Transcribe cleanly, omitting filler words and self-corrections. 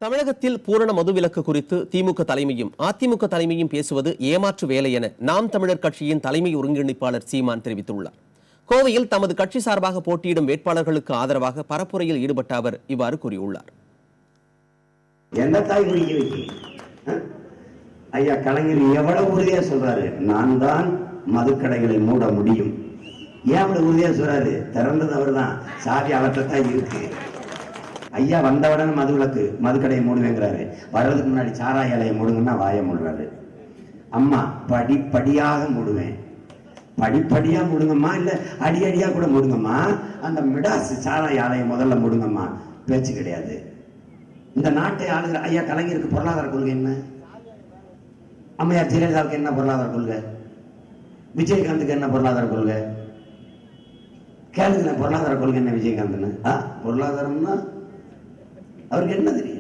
தமிழகத்தில் பூரண மதுவிலக்கு குறித்து திமுக தலைமையும் அதிமுக தலைமையும் பேசுவது ஏமாற்று வேலை என நாம் தமிழர் கட்சியின் தலைமை ஒருங்கிணைப்பாளர் சீமான் தெரிவித்துள்ளார். கோவையில் தமது கட்சி சார்பாக போட்டியிடும் வேட்பாளர்களுக்கு ஆதரவாக பரப்புரையில் ஈடுபட்ட அவர் இவ்வாறு கூறியுள்ளார். ஐயா கலைஞர் எவ்வளவு உறுதியா சொல்றாரு, நான் தான் மதுக்கடைகளை மூட முடியும். ஏன் அவ்வளவு உறுதியா சொல்றாரு? திறந்தது அவர் தான், சாவி அவர்கிட்ட தான் இருக்கு. ஐயா வந்தவுடன் மதுக்கடையை மூடுவேங்கிறாரு. வர்றதுக்கு முன்னாடி சாராய இலையை மூடுங்கன்னா வாயை மூடுறாரு. அம்மா படிப்படியாக மூடுவேன், படிப்படியா மூடுங்கம்மா, இல்ல அடியடியா கூட மூடுங்கம்மா, அந்த மிடாஸ் சாராய ஆலையை முதல்ல மூடுங்கம்மா. பேச்சு கிடையாது. இந்த நாட்டை ஆளுகிற ஐயா கலைஞருக்கு பொருளாதார கொள்கை என்ன? அம்மையார் ஜெயலலிதாவுக்கு என்ன பொருளாதார கொள்கை? விஜயகாந்துக்கு என்ன பொருளாதார கொள்கை? கேளுங்க, பொருளாதார கொள்கை என்ன விஜயகாந்த்னு? பொருளாதாரம்னா அவருக்கு என்ன தெரியும்?